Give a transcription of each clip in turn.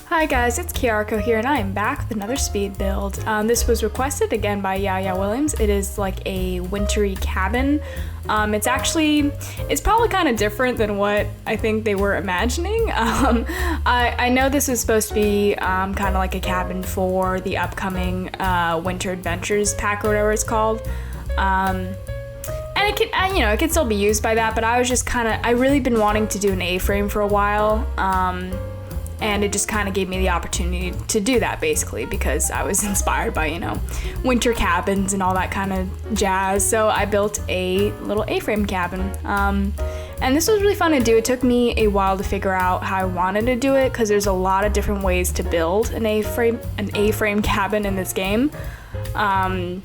Hi guys, it's Kiarko here, and I am back with another speed build. This was requested again by Yaya Williams. It is like a wintry cabin. It's probably kind of different than what I think they were imagining. I know this is supposed to be kind of like a cabin for the upcoming Winter Adventures pack or whatever it's called. And it can still be used by that, but I really been wanting to do an A-frame for a while. And it just kind of gave me the opportunity to do that, basically, because I was inspired by, winter cabins and all that kind of jazz. So I built a little A-frame cabin. And this was really fun to do. It took me a while to figure out how I wanted to do it, because there's a lot of different ways to build an A-frame cabin in this game. If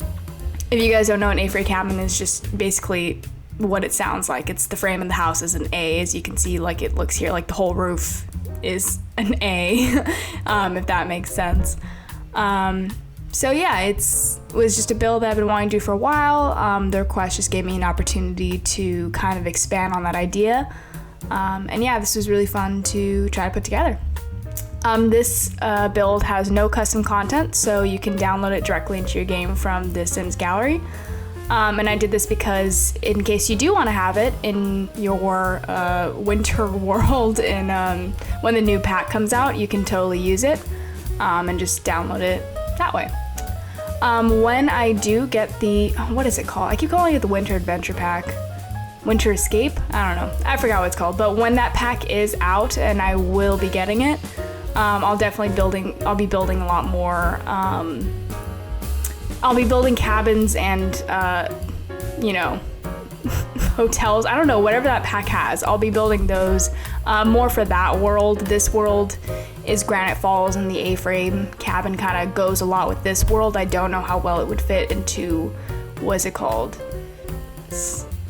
you guys don't know, an A-frame cabin is just basically what it sounds like. It's the frame of the house is an A, as you can see, like it looks here, like the whole roof is an A, if that makes sense. So yeah, it was just a build that I've been wanting to do for a while. The request just gave me an opportunity to kind of expand on that idea. And yeah, this was really fun to try to put together. This build has no custom content, so you can download it directly into your game from the Sims gallery. And I did this because in case you do want to have it in your winter world and when the new pack comes out, you can totally use it and just download it that way. When I do get what is it called? I keep calling it the Winter Adventure Pack. Winter Escape? I don't know. I forgot what it's called. But when that pack is out, and I will be getting it, I'll be building a lot more. I'll be building cabins and, hotels. I don't know, whatever that pack has. I'll be building those more for that world. This world is Granite Falls, and the A-frame cabin kind of goes a lot with this world. I don't know how well it would fit into, what's it called?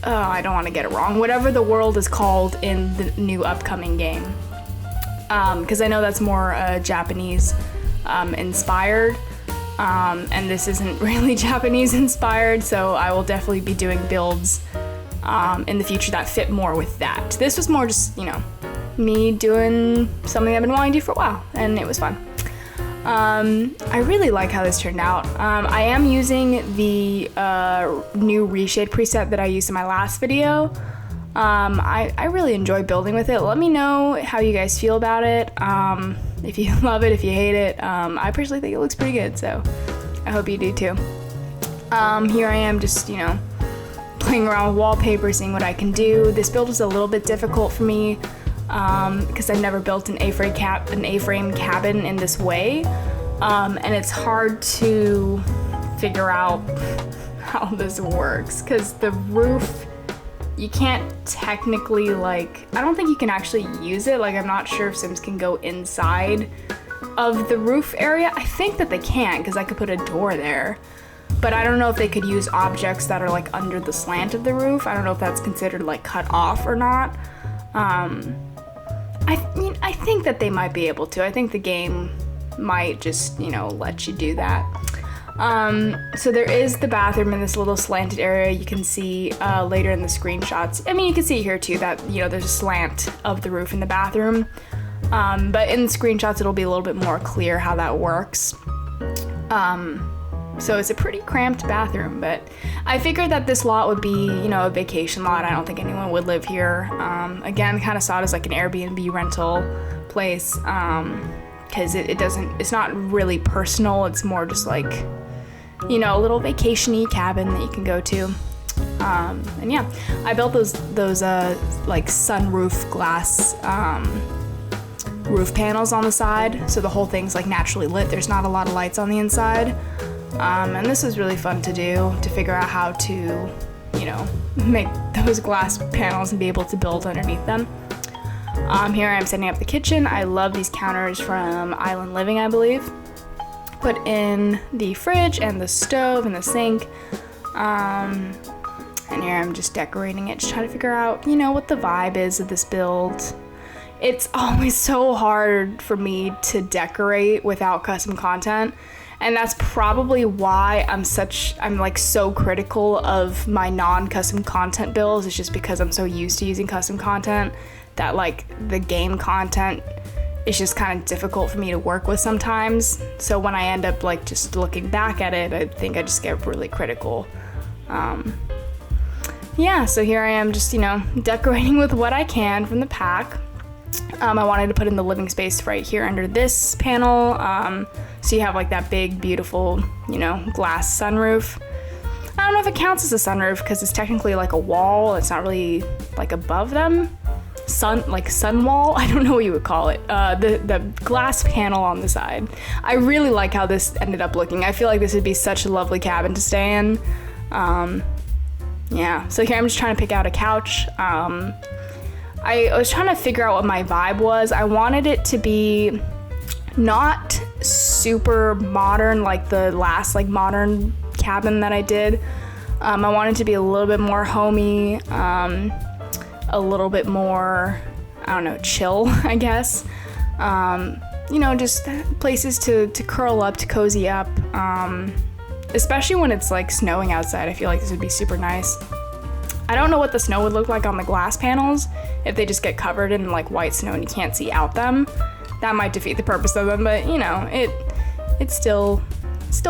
I don't want to get it wrong. Whatever the world is called in the new upcoming game. Because I know that's more Japanese inspired. And this isn't really Japanese inspired, so I will definitely be doing builds in the future that fit more with that. This was more just, me doing something I've been wanting to do for a while, and it was fun. I really like how this turned out. I am using the new reshade preset that I used in my last video. I really enjoy building with it. Let me know how you guys feel about it. If you love it, if you hate it. I personally think it looks pretty good, so I hope you do too. Here I am just, playing around with wallpaper, seeing what I can do. This build is a little bit difficult for me because I've never built an A-frame cabin in this way. And it's hard to figure out how this works because the roof, you can't technically, I don't think you can actually use it. I'm not sure if Sims can go inside of the roof area. I think that they can, because I could put a door there. But I don't know if they could use objects that are, under the slant of the roof. I don't know if that's considered, cut off or not. I think that they might be able to. I think the game might just, let you do that. So there is the bathroom in this little slanted area. You can see later in the screenshots. I mean, you can see here too that, there's a slant of the roof in the bathroom. But in the screenshots, it'll be a little bit more clear how that works. So it's a pretty cramped bathroom, but I figured that this lot would be, a vacation lot. I don't think anyone would live here. Again, kind of saw it as an Airbnb rental place. Because it's not really personal. It's more just a little vacation-y cabin that you can go to. And yeah, I built those sunroof glass roof panels on the side, so the whole thing's naturally lit. There's not a lot of lights on the inside. And this was really fun to do, to figure out how to, make those glass panels and be able to build underneath them. Here I am setting up the kitchen. I love these counters from Island Living, I believe. Put in the fridge and the stove and the sink. And here I'm just decorating it, just trying to figure out, what the vibe is of this build. It's always so hard for me to decorate without custom content. And that's probably why I'm so critical of my non-custom content builds. It's just because I'm so used to using custom content that the game content it's just kind of difficult for me to work with sometimes. So when I end up like just looking back at it, I think I just get really critical. Yeah, so here I am just, decorating with what I can from the pack. I wanted to put in the living space right here under this panel. So you have like that big, beautiful, glass sunroof. I don't know if it counts as a sunroof because it's technically like a wall. It's not really like above them. Sun wall? I don't know what you would call it. The glass panel on the side. I really like how this ended up looking. I feel like this would be such a lovely cabin to stay in. Yeah, so here I'm just trying to pick out a couch. I was trying to figure out what my vibe was. I wanted it to be not super modern like the last like modern cabin that I did. I wanted it to be a little bit more homey, a little bit more, chill, I guess. Just places to curl up, to cozy up. Especially when it's like snowing outside, I feel like this would be super nice. I don't know what the snow would look like on the glass panels if they just get covered in like white snow and you can't see out them. That might defeat the purpose of them, but it's still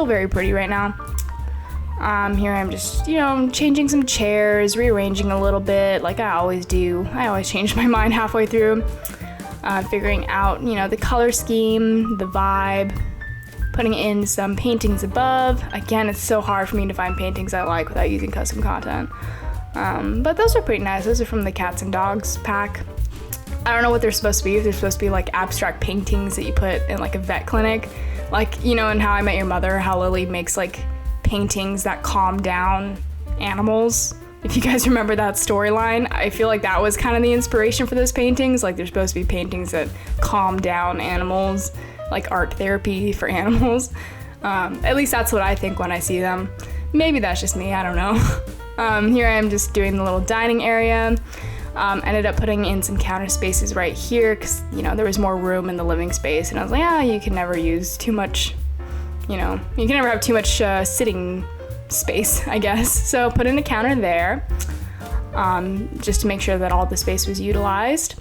very pretty right now. Here I'm just, changing some chairs, rearranging a little bit like I always do. I always change my mind halfway through. Figuring out, the color scheme, the vibe, putting in some paintings above. Again, it's so hard for me to find paintings I like without using custom content. But those are pretty nice. Those are from the Cats and Dogs pack. I don't know what they're supposed to be. If they're supposed to be like abstract paintings that you put in like a vet clinic. Like, in How I Met Your Mother, how Lily makes like paintings that calm down animals. If you guys remember that storyline, I feel like that was kind of the inspiration for those paintings. Like they're supposed to be paintings that calm down animals, like art therapy for animals. At least that's what I think when I see them. Maybe that's just me, I don't know. Here I am just doing the little dining area. Ended up putting in some counter spaces right here because, there was more room in the living space. And I was like, you can never use too much, you can never have too much sitting space, I guess. So put in a counter there just to make sure that all the space was utilized.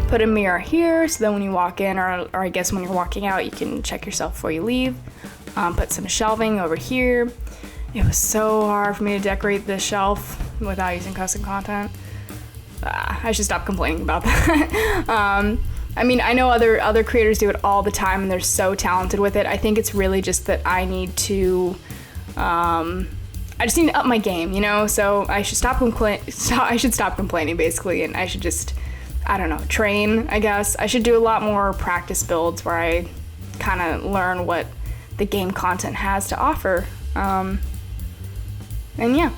Put a mirror here so then when you walk in, or I guess when you're walking out, you can check yourself before you leave. Put some shelving over here. It was so hard for me to decorate this shelf without using custom content. I should stop complaining about that. I know other creators do it all the time and they're so talented with it. I think it's really just that I need to, I just need to up my game, So I should stop complaining basically, and I should just, train, I guess. I should do a lot more practice builds where I kind of learn what the game content has to offer. Here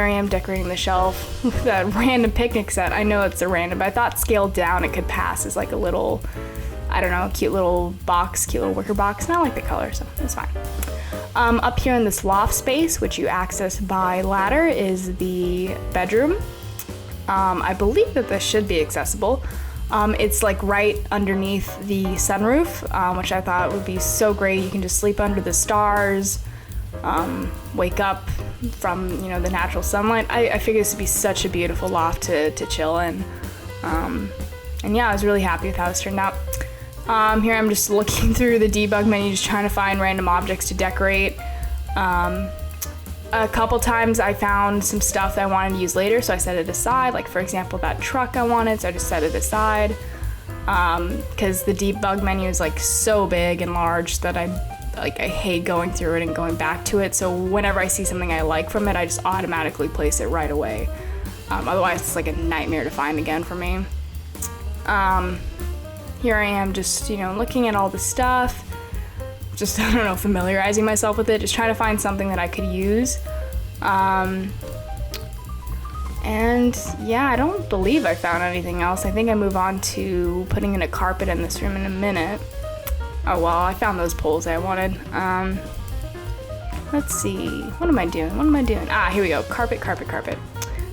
I am decorating the shelf with that random picnic set. I know it's a random, but I thought scaled down it could pass as like a little, cute little box, cute little wicker box. And I like the color, so it's fine. Up here in this loft space, which you access by ladder, is the bedroom. I believe that this should be accessible. It's like right underneath the sunroof, which I thought would be so great. You can just sleep under the stars, wake up from, the natural sunlight. I figured this would be such a beautiful loft to chill in. I was really happy with how this turned out. Here I'm just looking through the debug menu, just trying to find random objects to decorate. A couple times I found some stuff that I wanted to use later, so I set it aside. Like for example, that truck I wanted, so I just set it aside. Because the debug menu is like so big and large that I hate going through it and going back to it. So whenever I see something I like from it, I just automatically place it right away. Otherwise it's like a nightmare to find again for me. Here I am just, looking at all the stuff. Just, familiarizing myself with it, just trying to find something that I could use. I don't believe I found anything else. I think I move on to putting in a carpet in this room in a minute. Oh well, I found those poles I wanted. Let's see, what am I doing? Here we go, carpet.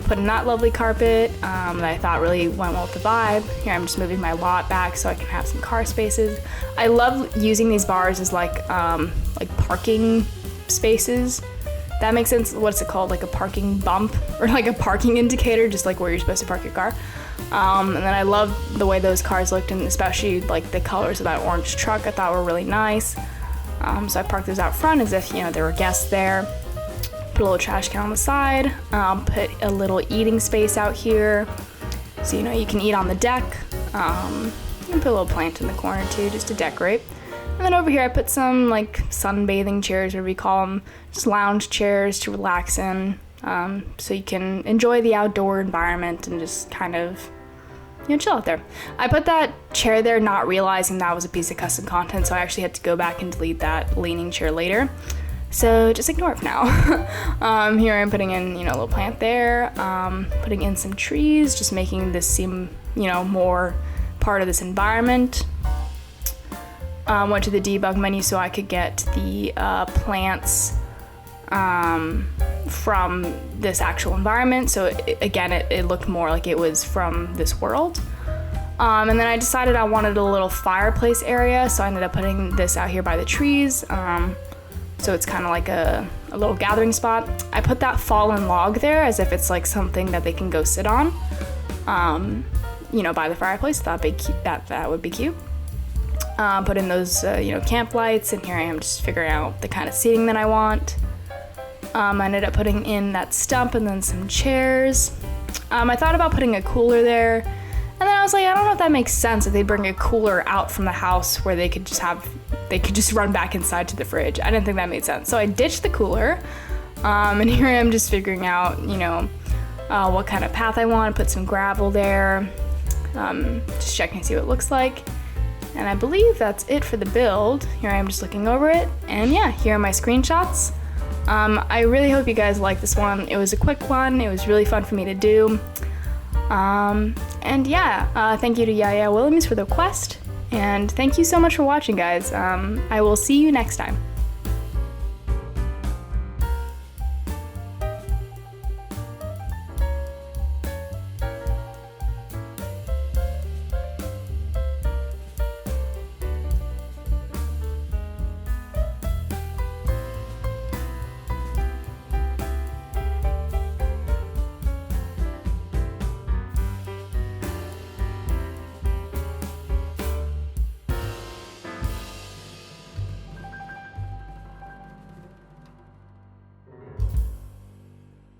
Put in that lovely carpet that I thought really went well with the vibe. Here I'm just moving my lot back so I can have some car spaces. I love using these bars as like parking spaces that makes sense. What's it called? Like a parking bump or like a parking indicator, just like where you're supposed to park your car. And then I love the way those cars looked, and especially like the colors of that orange truck I thought were really nice. So I parked those out front as if, you know, there were guests there. Put a little trash can on the side. Put a little eating space out here, so you know you can eat on the deck. And put a little plant in the corner too, just to decorate. And then over here I put some like sunbathing chairs, whatever you call them, just lounge chairs to relax in, so you can enjoy the outdoor environment and just kind of, you know, chill out there. I put that chair there not realizing that was a piece of custom content, so I actually had to go back and delete that leaning chair later. So just ignore it for now. Here I'm putting in, you know, a little plant there, putting in some trees, just making this seem, you know, more part of this environment. Went to the debug menu so I could get the plants from this actual environment. So it looked more like it was from this world. And then I decided I wanted a little fireplace area, so I ended up putting this out here by the trees. So it's kind of like a little gathering spot. I put that fallen log there as if it's like something that they can go sit on, you know, by the fireplace. Thought that would be cute. Put in those, you know, camp lights, and here I am just figuring out the kind of seating that I want. I ended up putting in that stump and then some chairs. I thought about putting a cooler there, and then I was like, I don't know if that makes sense if they bring a cooler out from the house where they could just run back inside to the fridge. I didn't think that made sense. So I ditched the cooler, and here I am just figuring out, you know, what kind of path I want. Put some gravel there, just checking to see what it looks like. And I believe that's it for the build. Here I am just looking over it, and yeah, here are my screenshots. I really hope you guys like this one. It was a quick one. It was really fun for me to do. And yeah, thank you to Yaya Williams for the request, and thank you so much for watching, guys. I will see you next time.